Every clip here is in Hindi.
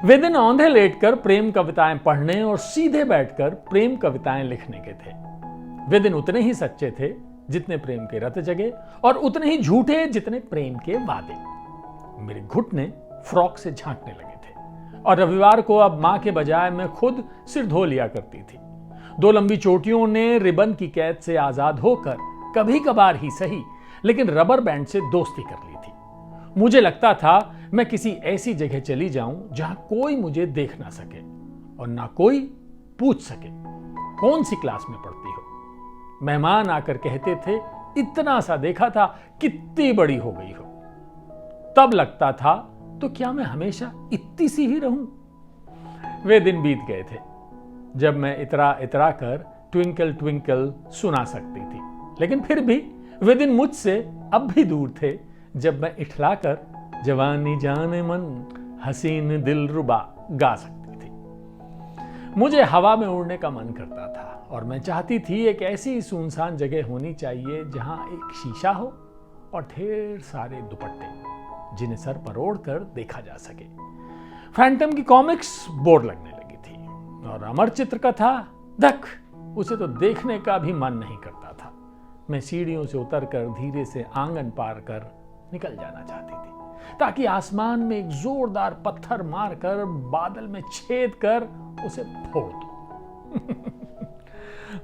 वे दिन औंधे लेटकर प्रेम कविताएं पढ़ने और सीधे बैठकर प्रेम कविताएं लिखने के थे। वे दिन उतने ही सच्चे थे जितने प्रेम के रत जगे और उतने ही झूठे जितने प्रेम के वादे। मेरे घुटने फ्रॉक से झांकने लगे थे और रविवार को अब मां के बजाय मैं खुद सिर धो लिया करती थी। 2 लंबी चोटियों ने रिबन की कैद से आजाद होकर कभी कभार ही सही लेकिन रबर बैंड से दोस्ती कर ली थी। मुझे लगता था मैं किसी ऐसी जगह चली जाऊं जहां कोई मुझे देख ना सके और ना कोई पूछ सके कौन सी क्लास में पढ़ती हो। मेहमान आकर कहते थे इतना सा देखा था, कितनी बड़ी हो गई हो। तब लगता था तो क्या मैं हमेशा इतनी सी ही रहूं। वे दिन बीत गए थे जब मैं इतरा इतरा कर ट्विंकल ट्विंकल सुना सकती थी, लेकिन फिर भी वे दिन मुझसे अब भी दूर थे जब मैं इठलाकर जवानी जाने मन हसीन दिलरुबा गा सकती थी। मुझे हवा में उड़ने का मन करता था और मैं चाहती थी एक ऐसी सुनसान जगह होनी चाहिए जहां एक शीशा हो और ढेर सारे दुपट्टे जिन्हें सर पर ओढ़कर देखा जा सके। फैंटम की कॉमिक्स बोर लगने लगी थी और अमर चित्र का था धक, उसे तो देखने का भी मन नहीं करता था। मैं सीढ़ियों से उतरकर धीरे से आंगन पार कर निकल जाना चाहती थी ताकि आसमान में एक जोरदार पत्थर मारकर बादल में छेद कर उसे फोड़ दूं।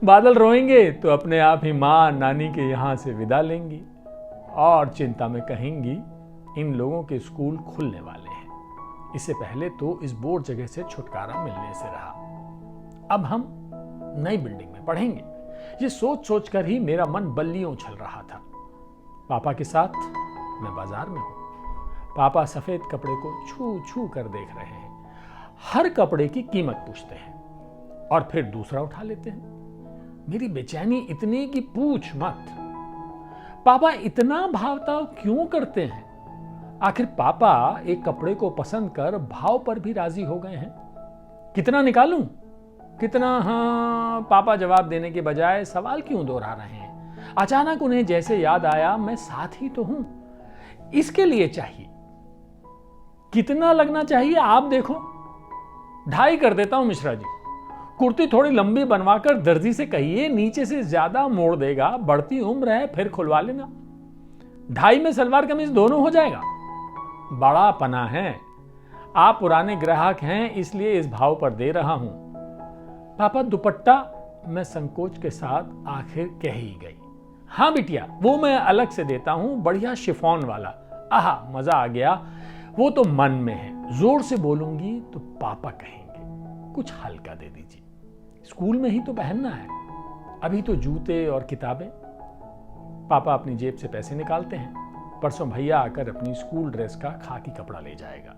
बादल रोएंगे तो अपने आप ही मां नानी के यहां से विदा लेंगी और चिंता में कहेंगी इन लोगों के स्कूल खुलने वाले हैं। इससे पहले तो इस बोर जगह से छुटकारा मिलने से रहा। अब हम नई बिल्डिंग में पढ़ेंगे, ये सोच सोच कर ही मेरा मन बल्लियों उछल रहा था। पापा के साथ मैं बाजार में हूं। पापा सफेद कपड़े को छू छू कर देख रहे हैं। हर कपड़े की कीमत पूछते हैं और फिर दूसरा उठा लेते हैं। मेरी बेचैनी इतनी कि पूछ मत। पापा इतना भावताव क्यों करते हैं? आखिर पापा एक कपड़े को पसंद कर भाव पर भी राजी हो गए हैं। कितना निकालूं? कितना? हाँ, पापा जवाब देने के बजाय सवाल क्यों दोहरा रहे हैं? अचानक उन्हें जैसे याद आया मैं साथ ही तो हूं। इसके लिए चाहिए। कितना लगना चाहिए आप देखो। 2.5 कर देता हूं मिश्रा जी। कुर्ती थोड़ी लंबी बनवाकर दर्जी से कहिए नीचे से ज्यादा मोड़ देगा, बढ़ती उम्र है फिर खुलवा लेना। 2.5 में सलवार कमीज दोनों हो जाएगा। बड़ा पना है। आप पुराने ग्राहक हैं इसलिए इस भाव पर दे रहा हूं। पापा दुपट्टा? मैं संकोच के साथ आखिर कह ही गई। हाँ बिटिया, वो मैं अलग से देता हूं, बढ़िया शिफॉन वाला। आहा, मजा आ गया। वो तो मन में है, जोर से बोलूंगी तो पापा कहेंगे कुछ हल्का दे दीजिए, स्कूल में ही तो पहनना है, अभी तो जूते और किताबें। पापा अपनी जेब से पैसे निकालते हैं। परसों भैया आकर अपनी स्कूल ड्रेस का खाकी कपड़ा ले जाएगा।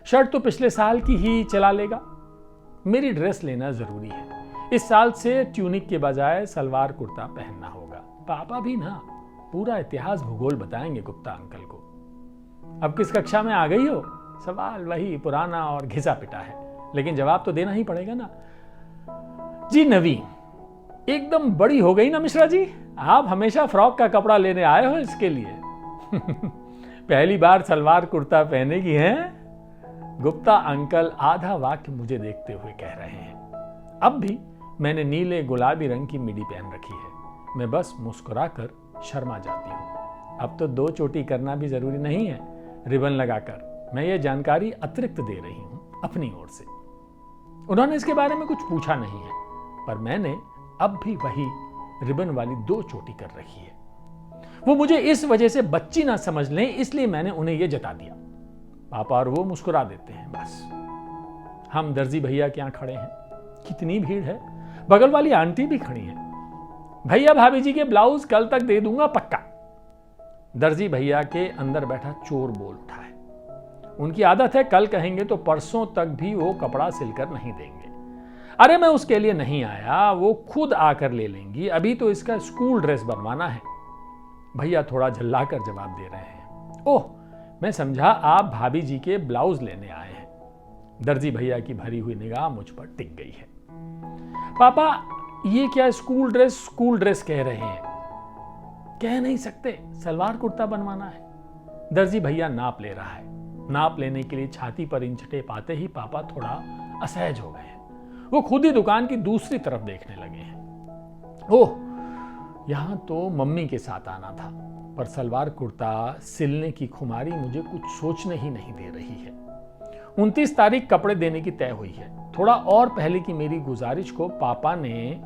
शर्ट तो पिछले साल की ही चला लेगा। मेरी ड्रेस लेना जरूरी है। इस साल से ट्यूनिक के बजाय सलवार कुर्ता पहनना होगा। पापा भी ना पूरा इतिहास भूगोल बताएंगे गुप्ता अंकल को। अब किस कक्षा में आ गई हो? सवाल वही पुराना और घिसा पिटा है, लेकिन जवाब तो देना ही पड़ेगा ना। जी नवीन। एकदम बड़ी हो गई ना मिश्रा जी, आप हमेशा फ्रॉक का कपड़ा लेने आए हो इसके लिए। पहली बार सलवार कुर्ता पहनेगी हैं? गुप्ता अंकल आधा वाक्य मुझे देखते हुए कह रहे हैं। अब भी मैंने नीले गुलाबी रंग की मिडी पहन रखी है। मैं बस मुस्कुराकर शर्मा जाती हूं। अब तो 2 चोटी करना भी जरूरी नहीं है रिबन लगाकर। मैं ये जानकारी अतिरिक्त दे रही हूं अपनी ओर से। उन्होंने इसके बारे में कुछ पूछा नहीं है, पर मैंने अब भी वही रिबन वाली 2 चोटी कर रखी है। वो मुझे इस वजह से बच्ची ना समझ लें, इसलिए मैंने उन्हें यह जता दिया। पापा और वो मुस्कुरा देते हैं। बस हम दर्जी भैया के यहां खड़े हैं। कितनी भीड़ है। बगल वाली आंटी भी खड़ी है। भैया भाभी जी के ब्लाउज कल तक दे दूंगा पक्का। दर्जी भैया के अंदर बैठा चोर बोल उठा है। उनकी आदत है, कल कहेंगे तो परसों तक भी वो कपड़ा सिलकर नहीं देंगे। अरे मैं उसके लिए नहीं आया, वो खुद आकर ले लेंगी। अभी तो इसका स्कूल ड्रेस बनवाना है। भैया थोड़ा झल्लाकर जवाब दे रहे हैं। ओह, मैं समझा आप भाभी जी के ब्लाउज लेने आए हैं। दर्जी भैया की भरी हुई निगाह मुझ पर टिक गई है। पापा ये क्या स्कूल ड्रेस कह रहे हैं? कह नहीं सकते, सलवार कुर्ता बनवाना है। दर्जी भैया नाप ले रहा है। नाप लेने के लिए छाती पर इंच टेप आते ही पापा थोड़ा असहज हो गए हैं। वो खुद ही दुकान की दूसरी तरफ देखने लगे हैं। ओह, यहां तो मम्मी के साथ आना था, पर सलवार कुर्ता सिलने की खुमारी मुझे कुछ सोचने ही नहीं दे रही है। 29 तारीख कपड़े देने की तय हुई है। थोड़ा और पहले की मेरी गुजारिश को पापा ने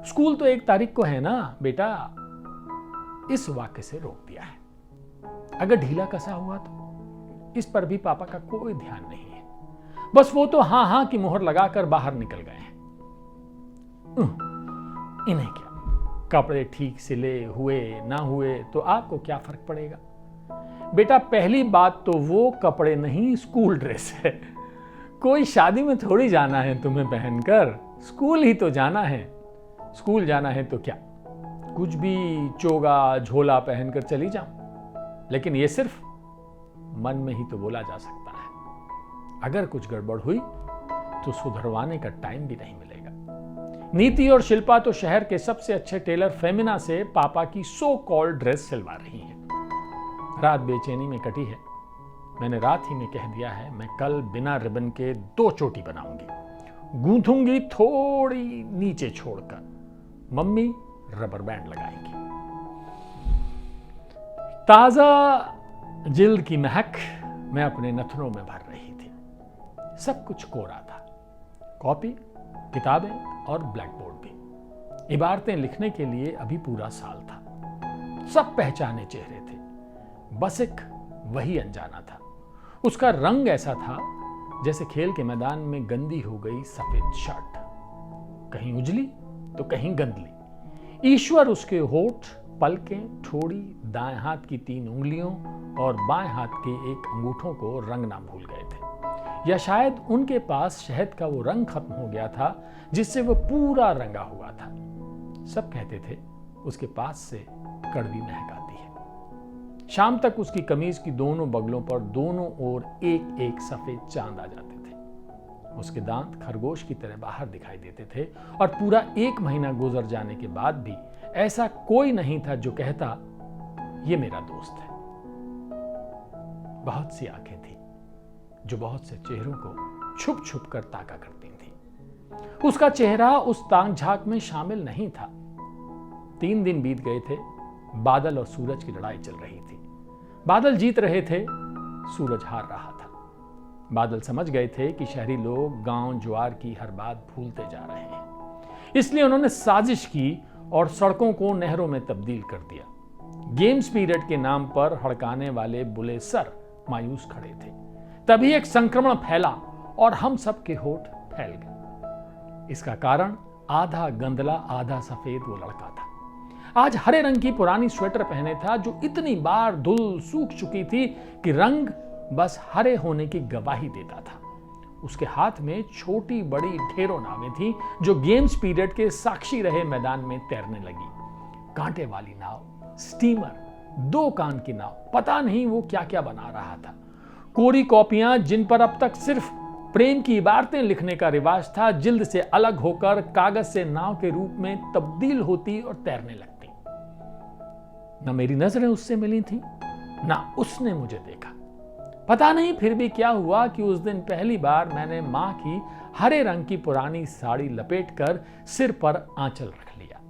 स्कूल तो 1 तारीख को है ना बेटा, इस वाक्य से रोक दिया है। अगर ढीला कसा हुआ तो इस पर भी पापा का कोई ध्यान नहीं है। बस वो तो हां हां की मोहर लगाकर बाहर निकल गए हैं। इन्हें क्या, कपड़े ठीक सिले हुए ना हुए तो आपको क्या फर्क पड़ेगा बेटा। पहली बात तो वो कपड़े नहीं, स्कूल ड्रेस है। कोई शादी में थोड़ी जाना है तुम्हें पहनकर, स्कूल ही तो जाना है। स्कूल जाना है तो क्या, कुछ भी चोगा झोला पहनकर चली जाऊं, लेकिन ये सिर्फ मन में ही तो बोला जा सकता है। अगर कुछ गड़बड़ हुई तो सुधरवाने का टाइम भी नहीं मिलेगा। नीति और शिल्पा तो शहर के सबसे अच्छे टेलर फेमिना से पापा की सो कॉल्ड ड्रेस सिलवा रही हैं। रात बेचैनी में कटी है। मैंने रात ही में कह दिया है, मैं कल बिना रिबन के 2 चोटी बनाऊंगी, गूंथूंगी थोड़ी नीचे छोड़कर, मम्मी रबर बैंड लगाएंगी। ताजा जिल्द की महक मैं अपने नथनों में भर रही थी। सब कुछ कोरा था, कॉपी, किताबें और ब्लैक बोर्ड भी। इबारतें लिखने के लिए अभी पूरा साल था। सब पहचाने चेहरे थे, बस एक वही अनजाना था। उसका रंग ऐसा था जैसे खेल के मैदान में गंदी हो गई सफेद शर्ट, कहीं उजली तो कहीं गंदली। ईश्वर उसके होठ, पलकें, ठोड़ी, दाएं हाथ की 3 उंगलियों और बाएं हाथ के 1 अंगूठों को रंगना भूल गए थे, या शायद उनके पास शहद का वो रंग खत्म हो गया था जिससे वो पूरा रंगा हुआ था। सब कहते थे उसके पास से कड़वी महक आती है। शाम तक उसकी कमीज की दोनों बगलों पर दोनों ओर 1-1 सफेद चांद आ जाते थे। उसके दांत खरगोश की तरह बाहर दिखाई देते थे और पूरा 1 महीना गुजर जाने के बाद भी ऐसा कोई नहीं था जो कहता ये मेरा दोस्त है। बहुत सी आंखें थी जो बहुत से चेहरों को छुप छुप कर ताका करती थी। उसका चेहरा उस ताक झांक में शामिल नहीं था। 3 दिन बीत गए थे। बादल और सूरज की लड़ाई चल रही थी। बादल जीत रहे थे, सूरज हार रहा था। बादल समझ गए थे कि शहरी लोग गांव ज्वार की हर बात भूलते जा रहे हैं, इसलिए उन्होंने साजिश की और सड़कों को नहरों में तब्दील कर दिया। गेम्स पीरियड के नाम पर हड़काने वाले बुले सर मायूस खड़े थे। तभी एक संक्रमण फैला और हम सब के होठ फैल गए। इसका कारण आधा गंदला आधा सफेद वो लड़का था। आज हरे रंग की पुरानी स्वेटर पहने था जो इतनी बार धुल सूख चुकी थी कि रंग बस हरे होने की गवाही देता था। उसके हाथ में छोटी बड़ी ढेरों नावें थीं जो गेम्स पीरियड के साक्षी रहे मैदान में तैरने लगी। कांटे वाली नाव, स्टीमर, 2 कान की नाव, पता नहीं वो क्या क्या बना रहा था। कोरी कॉपियां जिन पर अब तक सिर्फ प्रेम की इबारतें लिखने का रिवाज था, जिल्द से अलग होकर कागज से नाव के रूप में तब्दील होती और तैरने लगती। न मेरी नजरें उससे मिली थी, ना उसने मुझे देखा। पता नहीं फिर भी क्या हुआ कि उस दिन पहली बार मैंने मां की हरे रंग की पुरानी साड़ी लपेटकर सिर पर आंचल रख लिया।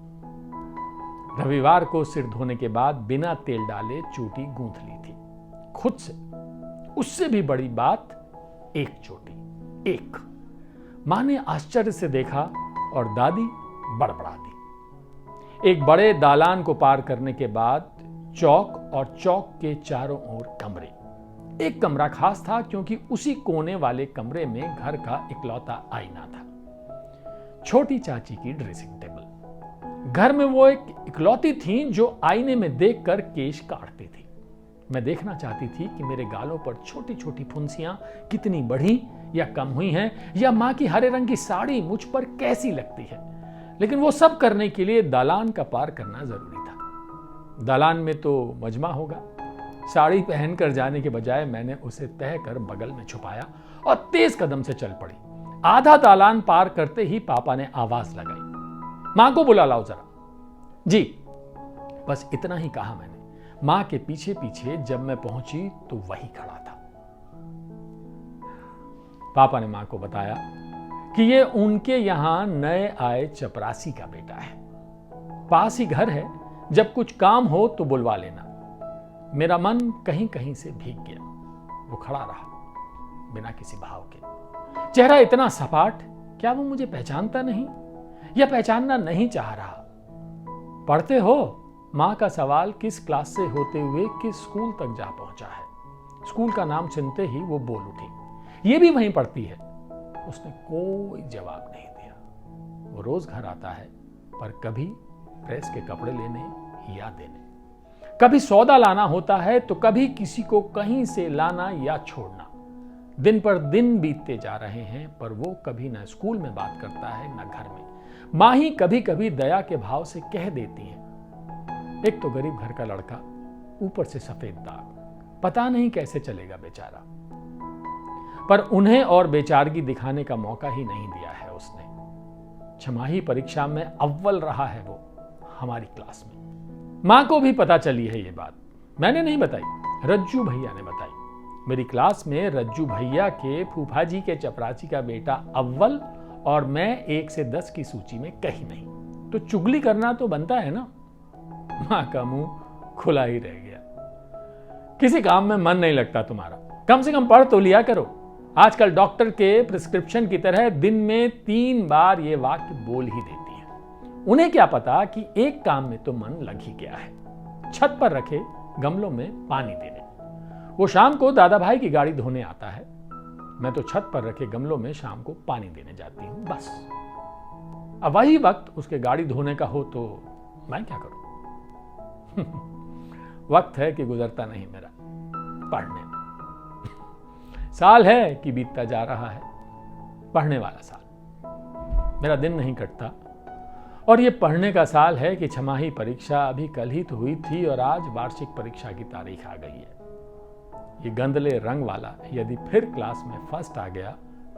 रविवार को सिर धोने के बाद बिना तेल डाले चोटी गूंथ ली थी खुद से। उससे भी बड़ी बात, 1 चोटी, 1। मां ने आश्चर्य से देखा और दादी बड़बड़ा दी। एक बड़े दालान को पार करने के बाद चौक और चौक के चारों ओर कमरे। एक कमरा खास था क्योंकि उसी कोने वाले कमरे में घर का इकलौता आईना था। छोटी चाची की ड्रेसिंग टेबल। घर में वो एक इकलौती थी जो आईने में देखकर केश काटती थी। मैं देखना चाहती थी कि मेरे गालों पर छोटी छोटी फुंसियां कितनी बढ़ी या कम हुई हैं, या मां की हरे रंग की साड़ी मुझ पर कैसी लगती है। लेकिन वो सब करने के लिए दालान का पार करना जरूरी था। दालान में तो मजमा होगा। साड़ी पहनकर जाने के बजाय मैंने उसे तह कर बगल में छुपाया और तेज कदम से चल पड़ी। आधा दालान पार करते ही पापा ने आवाज लगाई, मां को बुला लाओ जरा। जी, बस इतना ही कहा मैंने। मां के पीछे पीछे जब मैं पहुंची तो वही खड़ा था। पापा ने मां को बताया कि ये उनके यहां नए आए चपरासी का बेटा है, पास ही घर है, जब कुछ काम हो तो बुलवा लेना। मेरा मन कहीं कहीं से भीग गया। वो खड़ा रहा बिना किसी भाव के, चेहरा इतना सपाट। क्या वो मुझे पहचानता नहीं या पहचानना नहीं चाह रहा? पढ़ते हो? मां का सवाल किस क्लास से होते हुए किस स्कूल तक जा पहुंचा है। स्कूल का नाम सुनते ही वो बोल उठी, ये भी वहीं पढ़ती है। उसने कोई जवाब नहीं दिया। वो रोज घर आता है, पर कभी प्रेस के कपड़े लेने या देने, कभी सौदा लाना होता है तो कभी किसी को कहीं से लाना या छोड़ना। दिन पर दिन बीतते जा रहे हैं, पर वो कभी ना स्कूल में बात करता है ना घर में। मां ही कभी कभी दया के भाव से कह देती है, एक तो गरीब घर का लड़का, ऊपर से सफेद दाग, पता नहीं कैसे चलेगा बेचारा। पर उन्हें और बेचारगी दिखाने का मौका ही नहीं दिया है उसने। छमाही परीक्षा में अव्वल रहा है वो हमारी क्लास में। मां को भी पता चली है ये बात, मैंने नहीं बताई, रज्जू भैया ने बताई। मेरी क्लास में रज्जू भैया के फूफा जी के चपरासी का बेटा अव्वल, और मैं 1 से 10 की सूची में कहीं नहीं। तो चुगली करना तो बनता है ना। मां का मुंह खुला ही रह गया। किसी काम में मन नहीं लगता तुम्हारा, कम से कम पढ़ तो लिया करो। आजकल डॉक्टर के प्रिस्क्रिप्शन की तरह दिन में 3 बार ये वाक्य बोल ही देती है। उन्हें क्या पता कि एक काम में तो मन लग ही गया है, छत पर रखे गमलों में पानी देने। वो शाम को दादा भाई की गाड़ी धोने आता है, मैं तो छत पर रखे गमलों में शाम को पानी देने जाती हूं, बस। अब वही वक्त उसके गाड़ी धोने का हो तो मैं क्या करूं? वक्त है कि गुजरता नहीं मेरा पढ़ने में। साल है कि बीतता जा रहा है, पढ़ने वाला साल। मेरा दिन नहीं कटता, और ये पढ़ने का साल है कि छमाही परीक्षा अभी कल ही तो हुई थी और आज वार्षिक परीक्षा की तारीख आ गई है। ये गंदले रंग वाला यदि फिर क्लास में फर्स्ट आ गया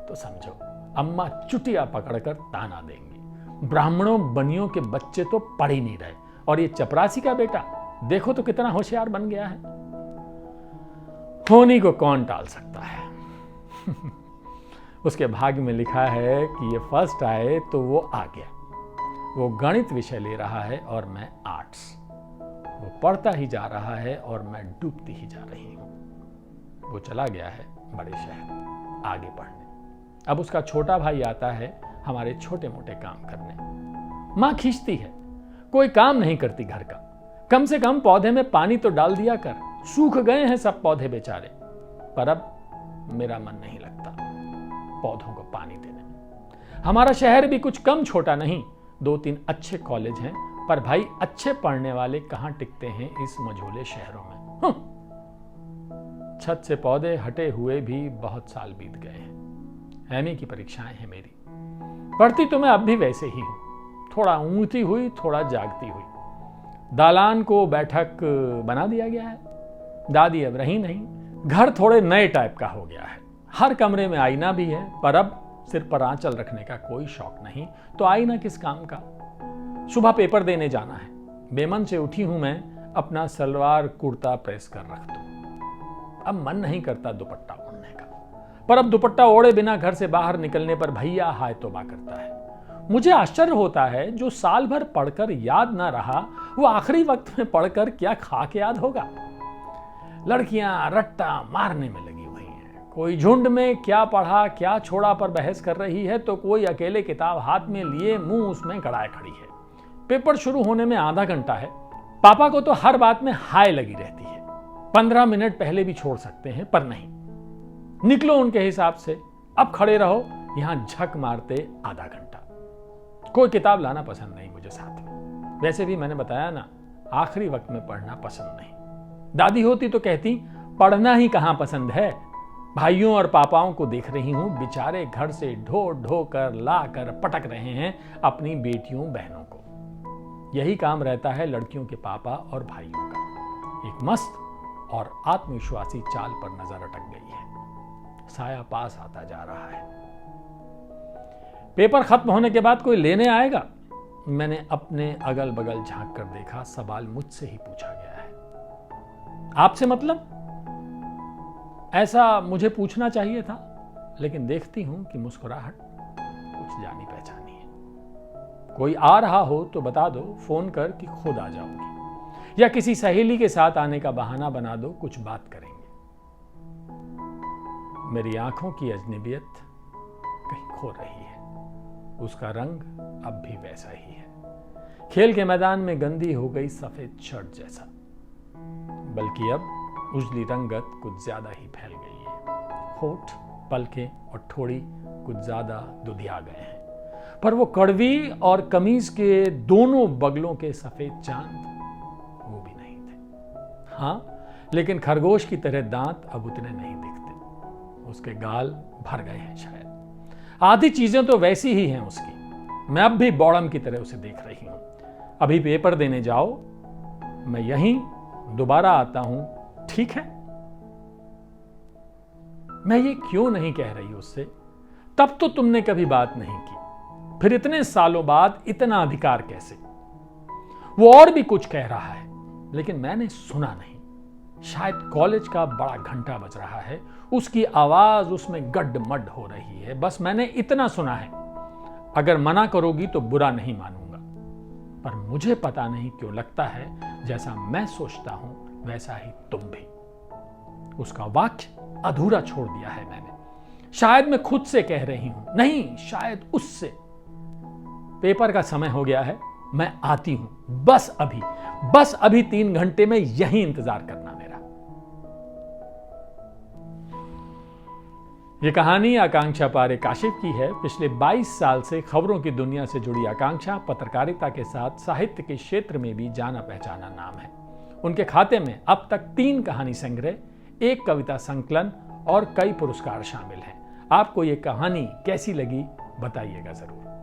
तो समझो अम्मा चुटिया पकड़कर ताना देंगी। ब्राह्मणों बनियों के बच्चे तो पढ़ ही नहीं रहे, और ये चपरासी का बेटा देखो तो कितना होशियार बन गया है। होनी को कौन टाल सकता है? उसके भाग्य में लिखा है कि ये फर्स्ट आए तो वो आ गया। वो गणित विषय ले रहा है और मैं आर्ट्स। वो पढ़ता ही जा रहा है और मैं डूबती ही जा रही हूं। वो चला गया है बड़े शहर आगे पढ़ने। अब उसका छोटा भाई आता है हमारे छोटे मोटे काम करने। मां खींचती है, कोई काम नहीं करती घर का, कम से कम पौधे में पानी तो डाल दिया कर, सूख गए हैं सब पौधे बेचारे। पर अब मेरा मन नहीं लगता पौधों को पानी देने में। हमारा शहर भी कुछ कम छोटा नहीं, 2-3 अच्छे कॉलेज हैं, पर भाई अच्छे पढ़ने वाले कहां टिकते हैं इस मझोले शहरों में। छत से पौधे हटे हुए भी बहुत साल बीत गए हैं। एमए की परीक्षाएं हैं मेरी। पढ़ती तो मैं अब भी वैसे ही हूं, थोड़ा ऊँघती हुई, थोड़ा जागती हुई। दालान को बैठक बना दिया गया है, दादी अब रही नहीं। घर थोड़े नए टाइप का हो गया है, हर कमरे में आईना भी है, पर अब सिर पर आंचल रखने का कोई शौक नहीं, तो आईना किस काम का। सुबह पेपर देने जाना है, बेमन से उठी हूं मैं, अपना सलवार कुर्ता प्रेस कर रख दूं। अब मन नहीं करता दुपट्टा ओढ़ने का, पर अब दुपट्टा ओढ़े बिना घर से बाहर निकलने पर भैया हाय तौबा करता है। मुझे आश्चर्य होता है, जो साल भर पढ़कर याद ना रहा, वो आखिरी वक्त में पढ़कर क्या खा के याद होगा। लड़कियां रट्टा मारने में लगी हुई हैं, कोई झुंड में क्या पढ़ा क्या छोड़ा पर बहस कर रही है, तो कोई अकेले किताब हाथ में लिए मुंह उसमें गड़ाए खड़ी है। पेपर शुरू होने में आधा घंटा है। पापा को तो हर बात में हाय लगी रहती है। 15 मिनट पहले भी छोड़ सकते हैं, पर नहीं, निकलो उनके हिसाब से, अब खड़े रहो यहां झक मारते आधा घंटा। कोई किताब लाना पसंद नहीं मुझे साथ में। वैसे भी मैंने बताया ना, आखिरी वक्त में पढ़ना पसंद नहीं। दादी होती तो कहती पढ़ना ही कहां पसंद है। भाइयों और पापाओं को देख रही हूं, बेचारे घर से ढो ढो कर ला कर पटक रहे हैं अपनी बेटियों बहनों को। यही काम रहता है लड़कियों के पापा और भाइयों का। एक मस्त और आत्मविश्वासी चाल पर नजर अटक गई है। साया पास आता जा रहा है। पेपर खत्म होने के बाद कोई लेने आएगा? मैंने अपने अगल बगल झांक कर देखा, सवाल मुझसे ही पूछा गया है। आपसे मतलब? ऐसा मुझे पूछना चाहिए था। लेकिन देखती हूं कि मुस्कुराहट कुछ जानी पहचानी है। कोई आ रहा हो तो बता दो फोन कर कि खुद आ जाऊंगी, या किसी सहेली के साथ आने का बहाना बना दो, कुछ बात करेंगे। मेरी आंखों की अजनबियत कहीं खो रही है, उसका रंग अब भी वैसा ही है, खेल के मैदान में गंदी हो गई सफेद शर्ट जैसा, बल्कि अब उजली रंगत कुछ ज्यादा ही फैल गई है। होठ, पलकें और ठोड़ी कुछ ज्यादा दुधिया गए हैं, पर वो कड़वी और कमीज के दोनों बगलों के सफेद चांद वो भी नहीं थे। हाँ, लेकिन खरगोश की तरह दांत अब उतने नहीं दिखते, उसके गाल भर गए हैं शायद। आधी चीजें तो वैसी ही हैं उसकी, मैं अब भी बौड़म की तरह उसे देख रही हूं। अभी पेपर देने जाओ, मैं यहीं दोबारा आता हूं, ठीक है? मैं ये क्यों नहीं कह रही उससे? तब तो तुमने कभी बात नहीं की, फिर इतने सालों बाद इतना अधिकार कैसे? वो और भी कुछ कह रहा है, लेकिन मैंने सुना नहीं। शायद कॉलेज का बड़ा घंटा बज रहा है, उसकी आवाज उसमें गड्ड-मड्ड हो रही है। बस मैंने इतना सुना है। अगर मना करोगी तो बुरा नहीं मानूंगा, पर मुझे पता नहीं क्यों लगता है जैसा मैं सोचता हूं वैसा ही तुम भी। उसका वाक्य अधूरा छोड़ दिया है मैंने। शायद मैं खुद से कह रही हूं, नहीं, शायद उससे। पेपर का समय हो गया है, मैं आती हूं, बस अभी 3 घंटे में यहीं इंतजार करना मेरा। यह कहानी आकांक्षा पारे काशिफ की है। पिछले 22 साल से खबरों की दुनिया से जुड़ी आकांक्षा पत्रकारिता के साथ साहित्य के क्षेत्र में भी जाना पहचाना नाम है। उनके खाते में अब तक 3 कहानी संग्रह, 1 कविता संकलन और कई पुरस्कार शामिल हैं। आपको ये कहानी कैसी लगी बताइएगा जरूर।